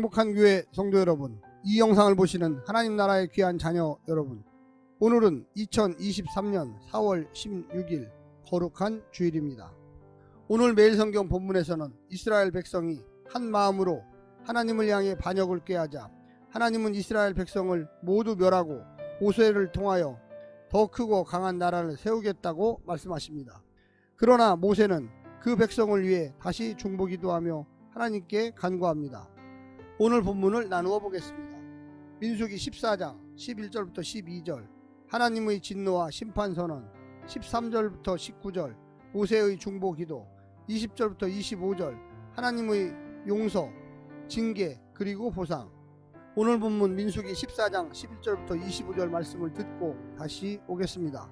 행복한 교회 성도 여러분, 이 영상을 보시는 하나님 나라의 귀한 자녀 여러분, 오늘은 2023년 4월 16일 거룩한 주일입니다. 오늘 매일 성경 본문에서는 이스라엘 백성이 한 마음으로 하나님을 향해 반역을 꾀하자 하나님은 이스라엘 백성을 모두 멸하고 모세를 통하여 더 크고 강한 나라를 세우겠다고 말씀하십니다. 그러나 모세는 그 백성을 위해 다시 중보기도하며 하나님께 간구합니다. 오늘 본문을 나누어 보겠습니다. 민수기 14장 11절부터 12절, 하나님의 진노와 심판 선언, 13절부터 19절, 모세의 중보기도, 20절부터 25절, 하나님의 용서, 징계, 그리고 보상. 오늘 본문 민수기 14장 11절부터 25절 말씀을 듣고 다시 오겠습니다.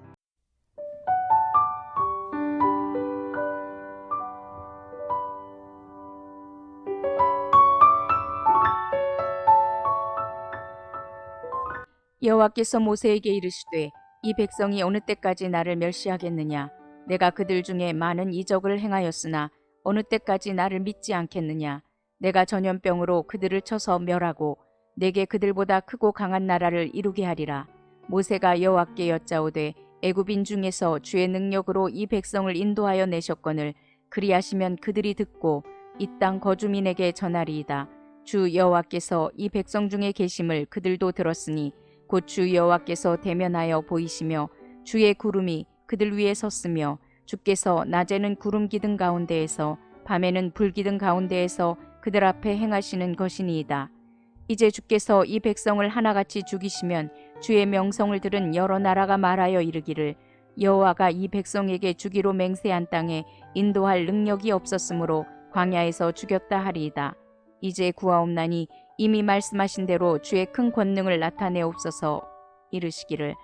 여호와께서 모세에게 이르시되 이 백성이 어느 때까지 나를 멸시하겠느냐? 내가 그들 중에 많은 이적을 행하였으나 어느 때까지 나를 믿지 않겠느냐? 내가 전염병으로 그들을 쳐서 멸하고 내게 그들보다 크고 강한 나라를 이루게 하리라. 모세가 여호와께 여짜오되 애굽인 중에서 주의 능력으로 이 백성을 인도하여 내셨거늘 그리하시면 그들이 듣고 이 땅 거주민에게 전하리이다. 주 여호와께서 이 백성 중에 계심을 그들도 들었으니 곧 주 여호와께서 대면하여 보이시며 주의 구름이 그들 위에 섰으며 주께서 낮에는 구름 기둥 가운데에서 밤에는 불 기둥 가운데에서 그들 앞에 행하시는 것이니이다. 이제 주께서 이 백성을 하나같이 죽이시면 주의 명성을 들은 여러 나라가 말하여 이르기를 여호와가 이 백성에게 주기로 맹세한 땅에 인도할 능력이 없었으므로 광야에서 죽였다 하리이다. 이제 구하옵나니 이미 말씀하신 대로 주의 큰 권능을 나타내옵소서. 이르시기를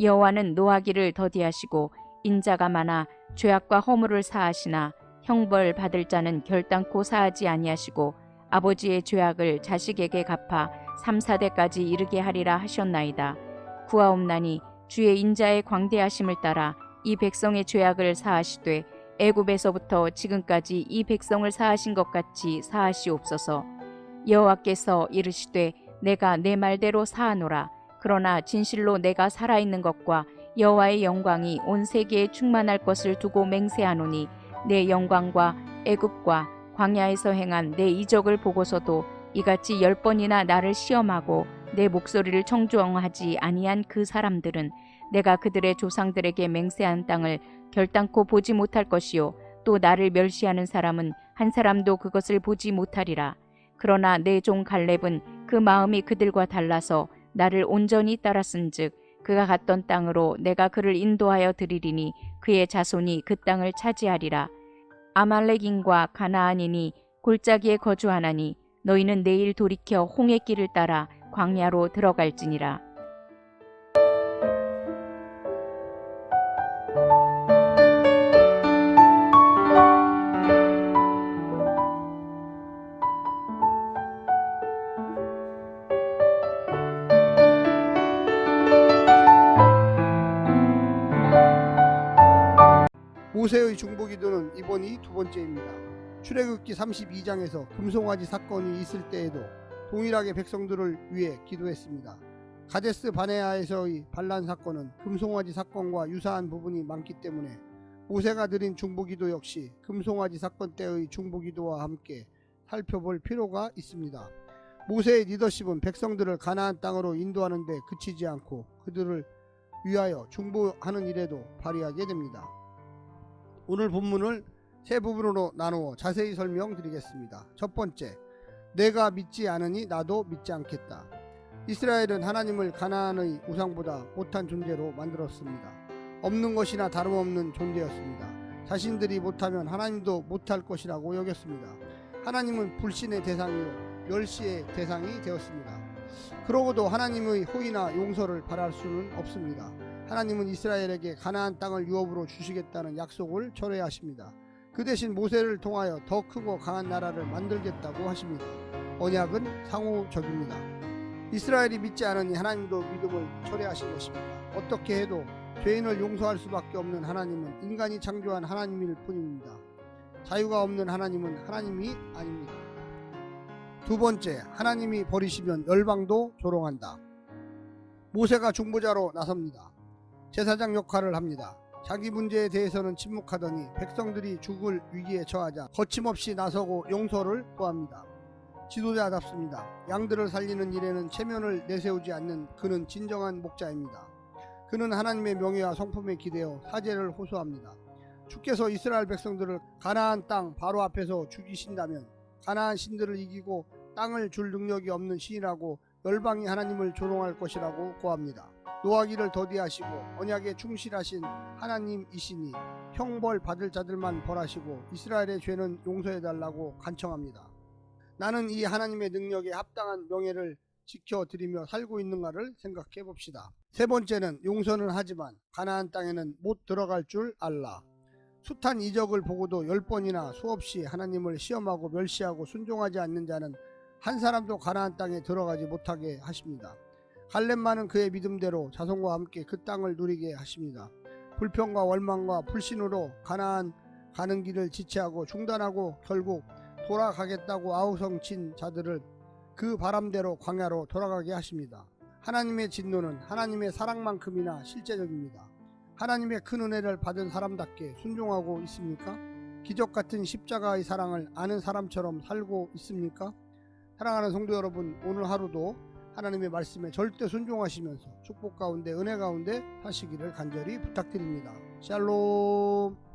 여호와는 노하기를 더디하시고 인자가 많아 죄악과 허물을 사하시나 형벌 받을 자는 결단코 사하지 아니하시고 아버지의 죄악을 자식에게 갚아 3, 4대까지 이르게 하리라 하셨나이다. 구하옵나니 주의 인자의 광대하심을 따라 이 백성의 죄악을 사하시되 애굽에서부터 지금까지 이 백성을 사하신 것 같이 사하시옵소서. 여호와께서 이르시되 내가 내 말대로 사하노라. 그러나 진실로 내가 살아있는 것과 여호와의 영광이 온 세계에 충만할 것을 두고 맹세하노니 내 영광과 애굽과 광야에서 행한 내 이적을 보고서도 이같이 10번이나 나를 시험하고 내 목소리를 청종하지 아니한 그 사람들은 내가 그들의 조상들에게 맹세한 땅을 결단코 보지 못할 것이요 또 나를 멸시하는 사람은 한 사람도 그것을 보지 못하리라. 그러나 내 종 갈렙은 그 마음이 그들과 달라서 나를 온전히 따랐은즉 그가 갔던 땅으로 내가 그를 인도하여 드리리니 그의 자손이 그 땅을 차지하리라. 아말렉인과 가나안인이 골짜기에 거주하나니 너희는 내일 돌이켜 홍해 길을 따라 광야로 들어갈지니라. 모세의 중보기도는 이번이 두 번째입니다. 출애굽기 32장에서 금송아지 사건이 있을 때에도 동일하게 백성들을 위해 기도했습니다. 가데스 바네아에서의 반란 사건은 금송아지 사건과 유사한 부분이 많기 때문에 모세가 드린 중보기도 역시 금송아지 사건 때의 중보기도와 함께 살펴볼 필요가 있습니다. 모세의 리더십은 백성들을 가나안 땅으로 인도하는 데 그치지 않고 그들을 위하여 중보하는 일에도 발휘하게 됩니다. 오늘 본문을 세 부분으로 나누어 자세히 설명드리겠습니다. 첫 번째, 내가 믿지 않으니 나도 믿지 않겠다. 이스라엘은 하나님을 가나안의 우상보다 못한 존재로 만들었습니다. 없는 것이나 다름없는 존재였습니다. 자신들이 못하면 하나님도 못할 것이라고 여겼습니다. 하나님은 불신의 대상이요 멸시의 대상이 되었습니다. 그러고도 하나님의 호의나 용서를 바랄 수는 없습니다. 하나님은 이스라엘에게 가나안 땅을 유업으로 주시겠다는 약속을 철회하십니다. 그 대신 모세를 통하여 더 크고 강한 나라를 만들겠다고 하십니다. 언약은 상호적입니다. 이스라엘이 믿지 않으니 하나님도 믿음을 철회하신 것입니다. 어떻게 해도 죄인을 용서할 수밖에 없는 하나님은 인간이 창조한 하나님일 뿐입니다. 자유가 없는 하나님은 하나님이 아닙니다. 두 번째, 하나님이 버리시면 열방도 조롱한다. 모세가 중보자로 나섭니다. 제사장 역할을 합니다. 자기 문제에 대해서는 침묵하더니 백성들이 죽을 위기에 처하자 거침없이 나서고 용서를 구합니다. 지도자답습니다. 양들을 살리는 일에는 체면을 내세우지 않는 그는 진정한 목자입니다. 그는 하나님의 명예와 성품에 기대어 사죄를 호소합니다. 주께서 이스라엘 백성들을 가나안 땅 바로 앞에서 죽이신다면 가나안 신들을 이기고 땅을 줄 능력이 없는 신이라고 열방이 하나님을 조롱할 것이라고 고합니다. 노하기를 더디하시고 언약에 충실하신 하나님이시니 형벌 받을 자들만 벌하시고 이스라엘의 죄는 용서해달라고 간청합니다. 나는 이 하나님의 능력에 합당한 명예를 지켜드리며 살고 있는가를 생각해 봅시다. 세 번째는 용서는 하지만 가나안 땅에는 못 들어갈 줄 알라. 숱한 이적을 보고도 10번이나 수없이 하나님을 시험하고 멸시하고 순종하지 않는 자는 한 사람도 가나안 땅에 들어가지 못하게 하십니다. 갈렙만은 그의 믿음대로 자손과 함께 그 땅을 누리게 하십니다. 불평과 원망과 불신으로 가나안 가는 길을 지체하고 중단하고 결국 돌아가겠다고 아우성친 자들을 그 바람대로 광야로 돌아가게 하십니다. 하나님의 진노는 하나님의 사랑만큼이나 실제적입니다. 하나님의 큰 은혜를 받은 사람답게 순종하고 있습니까? 기적같은 십자가의 사랑을 아는 사람처럼 살고 있습니까? 사랑하는 성도 여러분, 오늘 하루도 하나님의 말씀에 절대 순종하시면서 축복 가운데 은혜 가운데 사시기를 간절히 부탁드립니다. 샬롬.